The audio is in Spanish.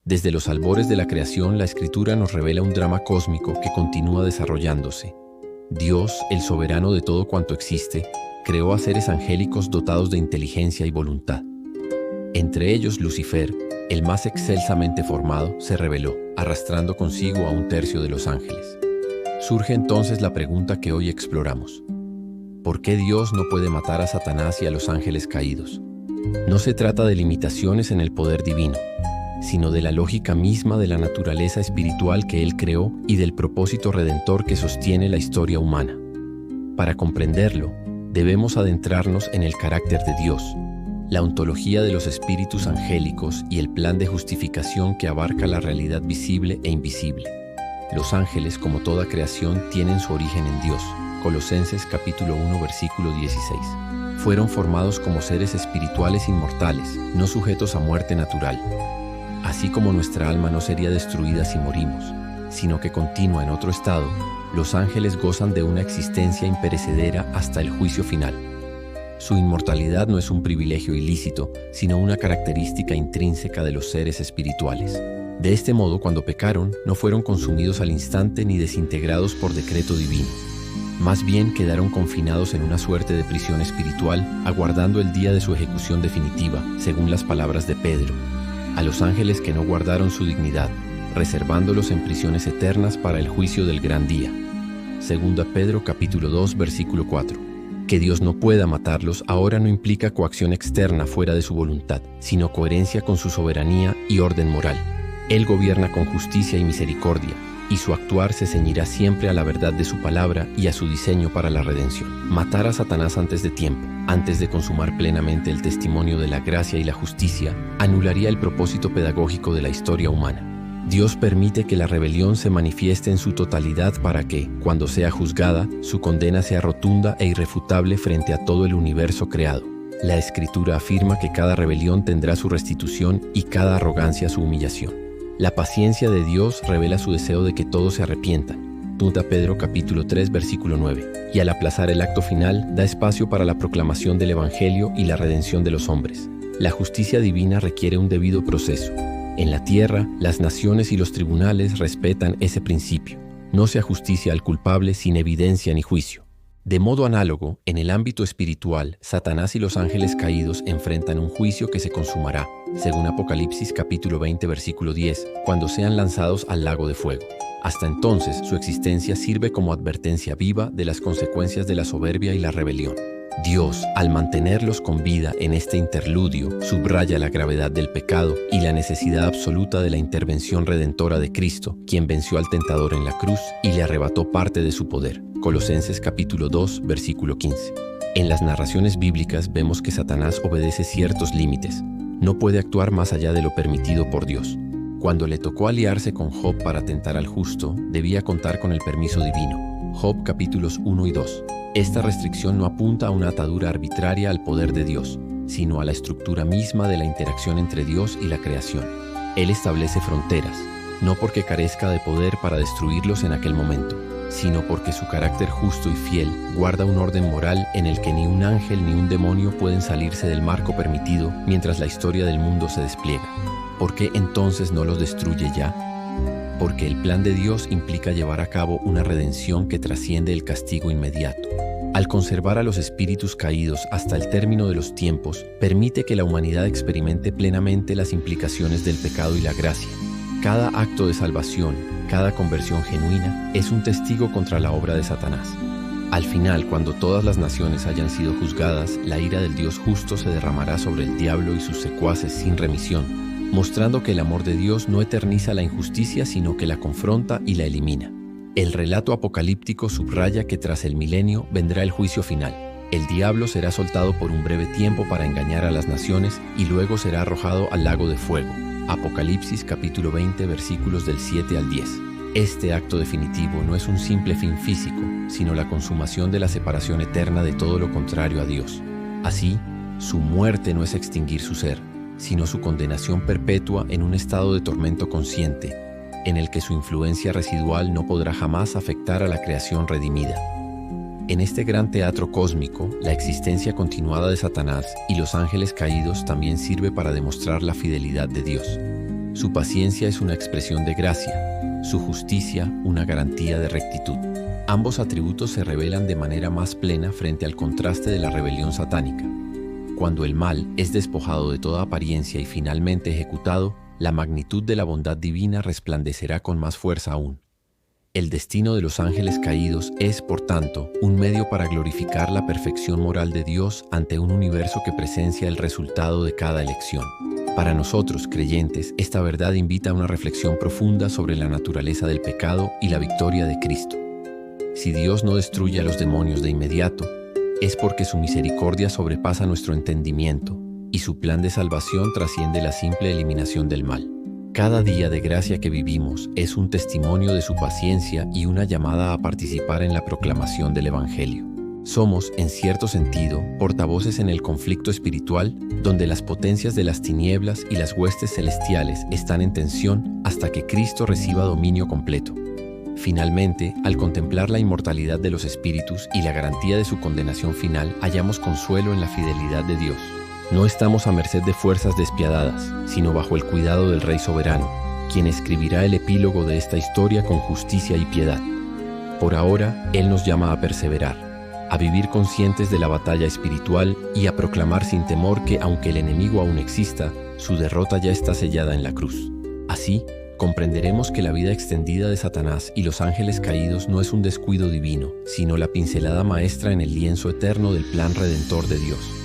Desde los albores de la creación, la Escritura nos revela un drama cósmico que continúa desarrollándose. Dios, el soberano de todo cuanto existe, creó a seres angélicos dotados de inteligencia y voluntad. Entre ellos, Lucifer, el más excelsamente formado, se rebeló, arrastrando consigo a un tercio de los ángeles. Surge entonces la pregunta que hoy exploramos. ¿Por qué Dios no puede matar a Satanás y a los ángeles caídos? No se trata de limitaciones en el poder divino, sino de la lógica misma de la naturaleza espiritual que Él creó y del propósito redentor que sostiene la historia humana. Para comprenderlo, debemos adentrarnos en el carácter de Dios, la ontología de los espíritus angélicos y el plan de justificación que abarca la realidad visible e invisible. Los ángeles, como toda creación, tienen su origen en Dios. Colosenses capítulo 1, versículo 16. Fueron formados como seres espirituales inmortales, no sujetos a muerte natural. Así como nuestra alma no sería destruida si morimos, sino que continúa en otro estado, los ángeles gozan de una existencia imperecedera hasta el juicio final. Su inmortalidad no es un privilegio ilícito, sino una característica intrínseca de los seres espirituales. De este modo, cuando pecaron, no fueron consumidos al instante ni desintegrados por decreto divino. Más bien quedaron confinados en una suerte de prisión espiritual, aguardando el día de su ejecución definitiva, según las palabras de Pedro. A los ángeles que no guardaron su dignidad, reservándolos en prisiones eternas para el juicio del gran día. Segunda Pedro capítulo 2, versículo 4. Que Dios no pueda matarlos ahora no implica coacción externa fuera de su voluntad, sino coherencia con su soberanía y orden moral. Él gobierna con justicia y misericordia, y su actuar se ceñirá siempre a la verdad de su palabra y a su diseño para la redención. Matar a Satanás antes de tiempo, antes de consumar plenamente el testimonio de la gracia y la justicia, anularía el propósito pedagógico de la historia humana. Dios permite que la rebelión se manifieste en su totalidad para que, cuando sea juzgada, su condena sea rotunda e irrefutable frente a todo el universo creado. La Escritura afirma que cada rebelión tendrá su restitución y cada arrogancia su humillación. La paciencia de Dios revela su deseo de que todos se arrepientan. Segunda Pedro capítulo 3, versículo 9. Y al aplazar el acto final, da espacio para la proclamación del Evangelio y la redención de los hombres. La justicia divina requiere un debido proceso. En la tierra, las naciones y los tribunales respetan ese principio. No se ajusticia al culpable sin evidencia ni juicio. De modo análogo, en el ámbito espiritual, Satanás y los ángeles caídos enfrentan un juicio que se consumará, según Apocalipsis capítulo 20, versículo 10, cuando sean lanzados al lago de fuego. Hasta entonces, su existencia sirve como advertencia viva de las consecuencias de la soberbia y la rebelión. Dios, al mantenerlos con vida en este interludio, subraya la gravedad del pecado y la necesidad absoluta de la intervención redentora de Cristo, quien venció al tentador en la cruz y le arrebató parte de su poder. Colosenses capítulo 2, versículo 15. En las narraciones bíblicas vemos que Satanás obedece ciertos límites. No puede actuar más allá de lo permitido por Dios. Cuando le tocó aliarse con Job para tentar al justo, debía contar con el permiso divino. Job capítulos 1 y 2. Esta restricción no apunta a una atadura arbitraria al poder de Dios, sino a la estructura misma de la interacción entre Dios y la creación. Él establece fronteras, no porque carezca de poder para destruirlos en aquel momento, sino porque su carácter justo y fiel guarda un orden moral en el que ni un ángel ni un demonio pueden salirse del marco permitido mientras la historia del mundo se despliega. ¿Por qué entonces no los destruye ya? Porque el plan de Dios implica llevar a cabo una redención que trasciende el castigo inmediato. Al conservar a los espíritus caídos hasta el término de los tiempos, permite que la humanidad experimente plenamente las implicaciones del pecado y la gracia. Cada acto de salvación, cada conversión genuina, es un testigo contra la obra de Satanás. Al final, cuando todas las naciones hayan sido juzgadas, la ira del Dios justo se derramará sobre el diablo y sus secuaces sin remisión, mostrando que el amor de Dios no eterniza la injusticia, sino que la confronta y la elimina. El relato apocalíptico subraya que tras el milenio vendrá el juicio final. El diablo será soltado por un breve tiempo para engañar a las naciones y luego será arrojado al lago de fuego. Apocalipsis capítulo 20, versículos del 7 al 10. Este acto definitivo no es un simple fin físico, sino la consumación de la separación eterna de todo lo contrario a Dios. Así, su muerte no es extinguir su ser, sino su condenación perpetua en un estado de tormento consciente, en el que su influencia residual no podrá jamás afectar a la creación redimida. En este gran teatro cósmico, la existencia continuada de Satanás y los ángeles caídos también sirve para demostrar la fidelidad de Dios. Su paciencia es una expresión de gracia, su justicia una garantía de rectitud. Ambos atributos se revelan de manera más plena frente al contraste de la rebelión satánica. Cuando el mal es despojado de toda apariencia y finalmente ejecutado, la magnitud de la bondad divina resplandecerá con más fuerza aún. El destino de los ángeles caídos es, por tanto, un medio para glorificar la perfección moral de Dios ante un universo que presencia el resultado de cada elección. Para nosotros, creyentes, esta verdad invita a una reflexión profunda sobre la naturaleza del pecado y la victoria de Cristo. Si Dios no destruye a los demonios de inmediato, es porque su misericordia sobrepasa nuestro entendimiento y su plan de salvación trasciende la simple eliminación del mal. Cada día de gracia que vivimos es un testimonio de su paciencia y una llamada a participar en la proclamación del Evangelio. Somos, en cierto sentido, portavoces en el conflicto espiritual, donde las potencias de las tinieblas y las huestes celestiales están en tensión hasta que Cristo reciba dominio completo. Finalmente, al contemplar la inmortalidad de los espíritus y la garantía de su condenación final, hallamos consuelo en la fidelidad de Dios. No estamos a merced de fuerzas despiadadas, sino bajo el cuidado del Rey soberano, quien escribirá el epílogo de esta historia con justicia y piedad. Por ahora, Él nos llama a perseverar, a vivir conscientes de la batalla espiritual y a proclamar sin temor que, aunque el enemigo aún exista, su derrota ya está sellada en la cruz. Así, comprenderemos que la vida extendida de Satanás y los ángeles caídos no es un descuido divino, sino la pincelada maestra en el lienzo eterno del plan redentor de Dios.